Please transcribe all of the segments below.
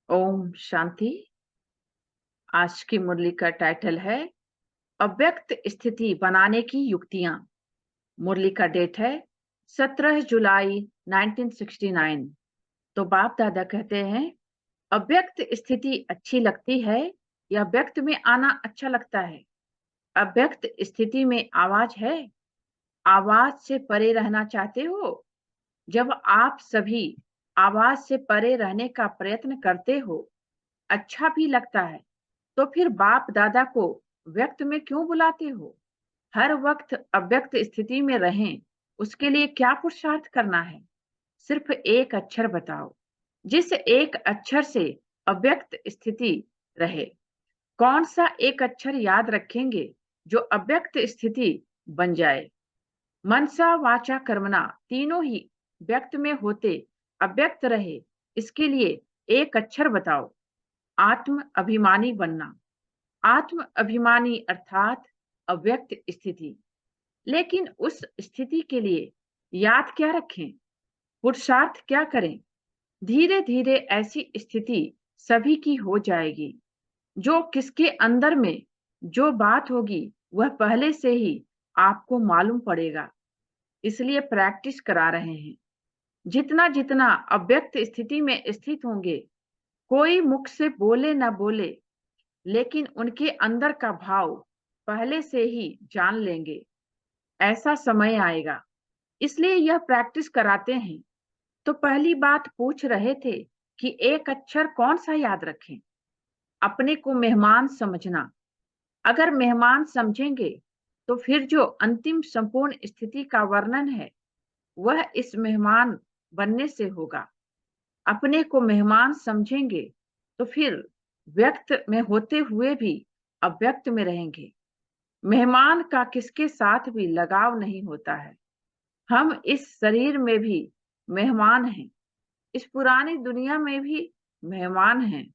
ओम शांति। आज की मुरली का टाइटल है अव्यक्त स्थिति बनाने की युक्तियां। मुरली का डेट है 17 जुलाई 1969। तो बाप दादा कहते हैं, अव्यक्त स्थिति अच्छी लगती है या व्यक्त में आना अच्छा लगता है? अव्यक्त स्थिति में आवाज है, आवाज से परे रहना चाहते हो? जब आप सभी आवाज से परे रहने का प्रयत्न करते हो, अच्छा भी लगता है, तो फिर बाप दादा को व्यक्त में क्यों बुलाते हो? हर वक्त अव्यक्त स्थिति में रहें, उसके लिए क्या पुरुषार्थ करना है? सिर्फ एक अक्षर बताओ, जिस एक अक्षर से अव्यक्त स्थिति रहे। कौन सा एक अक्षर याद रखेंगे जो अव्यक्त स्थिति बन जाए? मनसा वाचा कर्मणा तीनों ही व्यक्त में होते अव्यक्त रहे, इसके लिए एक अक्षर बताओ। आत्म अभिमानी बनना। आत्म अभिमानी अर्थात अव्यक्त स्थिति। लेकिन उस स्थिति के लिए याद क्या रखें, पुरुषार्थ क्या करें? धीरे धीरे ऐसी स्थिति सभी की हो जाएगी। जो किसके अंदर में जो बात होगी वह पहले से ही आपको मालूम पड़ेगा, इसलिए प्रैक्टिस करा रहे हैं। जितना जितना अव्यक्त स्थिति में स्थित होंगे, कोई मुख से बोले ना बोले, लेकिन उनके अंदर का भाव पहले से ही जान लेंगे। ऐसा समय आएगा, इसलिए यह प्रैक्टिस कराते हैं। तो पहली बात पूछ रहे थे कि एक अक्षर कौन सा याद रखें? अपने को मेहमान समझना। अगर मेहमान समझेंगे तो फिर जो अंतिम संपूर्ण स्थिति का वर्णन है वह इस मेहमान बनने से होगा। अपने को मेहमान समझेंगे तो फिर व्यक्त में होते हुए भी अव्यक्त में रहेंगे। मेहमान का किसके साथ भी लगाव नहीं होता है। हम इस शरीर में भी मेहमान हैं, इस पुरानी दुनिया में भी मेहमान हैं।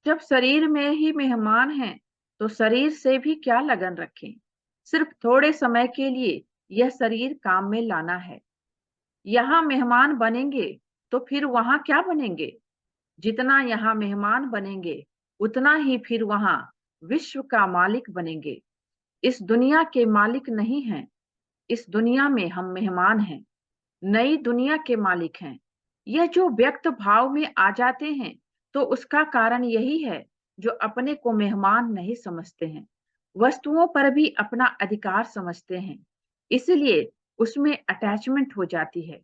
जब शरीर में ही मेहमान हैं, तो शरीर से भी क्या लगन रखें? सिर्फ थोड़े समय के लिए यह शरीर काम में लाना है। यहाँ मेहमान बनेंगे तो फिर वहां क्या बनेंगे? जितना यहाँ मेहमान बनेंगे उतना ही फिर वहां विश्व का मालिक बनेंगे। इस दुनिया के मालिक नहीं हैं, इस दुनिया में हम मेहमान हैं, नई दुनिया के मालिक हैं। यह जो व्यक्त भाव में आ जाते हैं, तो उसका कारण यही है जो अपने को मेहमान नहीं समझते हैं, वस्तुओं पर भी अपना अधिकार समझते हैं, इसलिए उसमें अटैचमेंट हो जाती है।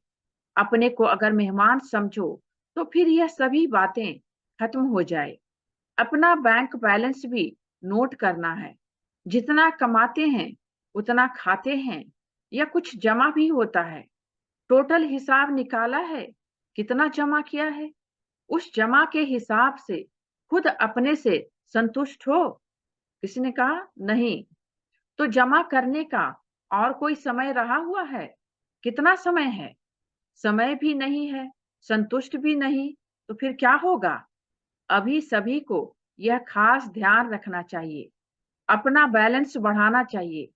अपने को अगर मेहमान समझो तो फिर यह सभी बातें खत्म हो जाए। अपना बैंक बैलेंस भी नोट करना है। जितना कमाते हैं उतना खाते हैं या कुछ जमा भी होता है। टोटल हिसाब निकाला है, कितना जमा किया है, उस जमा के हिसाब से खुद अपने से संतुष्ट हो? किसी ने कहा नहीं। तो जमा करने का और कोई समय रहा हुआ है? कितना समय है? समय भी नहीं है, संतुष्ट भी नहीं, तो फिर क्या होगा? अभी सभी को यह खास ध्यान रखना चाहिए। अपना बैलेंस बढ़ाना चाहिए।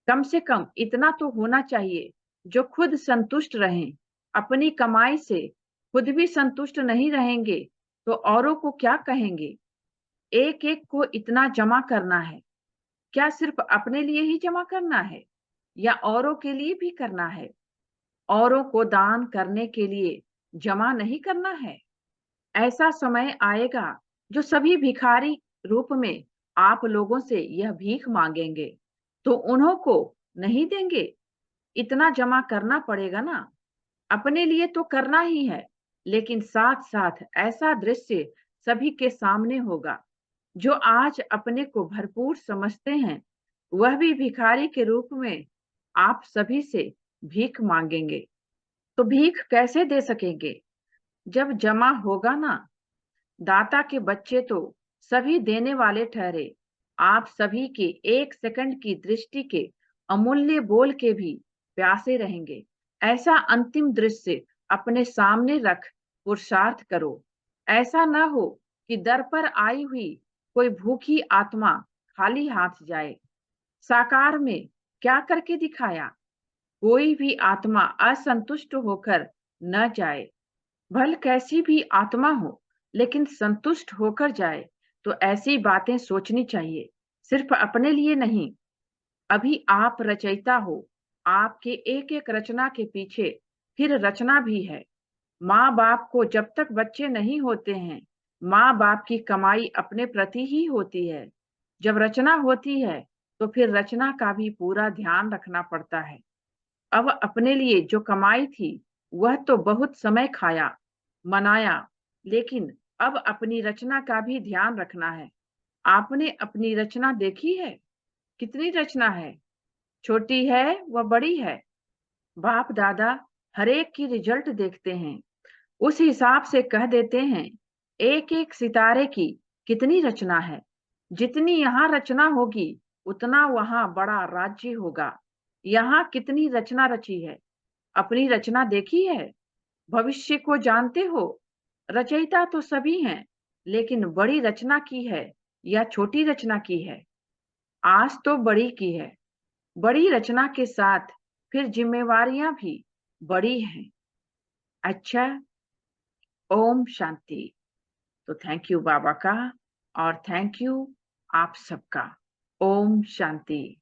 कम से कम इतना तो होना चाहिए जो खुद संतुष्ट रहें। अपनी कमाई से खुद भी संतुष्ट नहीं रहेंगे तो औरों को क्या कहेंगे? एक एक को इतना जमा करना है। क्या सिर्फ अपने लिए ही जमा करना है या औरों के लिए भी करना है? औरों को दान करने के लिए जमा नहीं करना है। ऐसा समय आएगा जो सभी भिखारी रूप में आप लोगों से यह भीख मांगेंगे, तो उन्हों को नहीं देंगे। इतना जमा करना पड़ेगा ना। अपने लिए तो करना ही है, लेकिन साथ साथ ऐसा दृश्य सभी के सामने होगा। जो आज अपने को भरपूर समझते हैं वह भी भिखारी के रूप में आप सभी से भीख मांगेंगे। तो भीख कैसे दे सकेंगे? जब जमा होगा ना। दाता के बच्चे तो सभी देने वाले ठहरे। आप सभी के एक सेकंड की दृष्टि के अमूल्य बोल के भी प्यासे रहेंगे। ऐसा अंतिम दृश्य अपने सामने रख पुरुषार्थ करो। ऐसा न हो कि दर पर आई हुई कोई भूखी आत्मा खाली हाथ जाए। साकार में क्या करके दिखाया? कोई भी आत्मा असंतुष्ट होकर न जाए। भल कैसी भी आत्मा हो, लेकिन संतुष्ट होकर जाए तो ऐसी बातें सोचनी चाहिए, सिर्फ अपने लिए नहीं। अभी आप रचयिता हो, आपके एक-एक रचना के पीछे फिर रचना भी है। माँ-बाप को जब तक बच्चे नहीं होते हैं, माँ-बाप की कमाई अपने प्रति ही होती है। जब रचना होती है, तो फिर रचना का भी पूरा ध्यान रखना पड़ता है। अब अपने लिए जो कमाई थी, वह तो बहुत समय खाया, मनाया, लेकिन अब अपनी रचना का भी ध्यान रखना है। आपने अपनी रचना देखी है? कितनी रचना है? छोटी है व बड़ी है? बाप-दादा हर एक की रिजल्ट देखते हैं। उस हिसाब से कह देते हैं, एक-एक सितारे की कितनी रचना है। जितनी यहाँ रचना होगी, उतना वहाँ बड़ा राज्य होगा। यहाँ कितनी रचना रची है, अपनी रचना देखी है? भविष्य को जानते हो? रचयिता तो सभी हैं, लेकिन बड़ी रचना की है या छोटी रचना की है? आज तो बड़ी की है। बड़ी रचना के साथ फिर जिम्मेवारियां भी बड़ी हैं। अच्छा, ओम शांति। तो थैंक यू बाबा का और थैंक यू आप सबका। ओम शांति।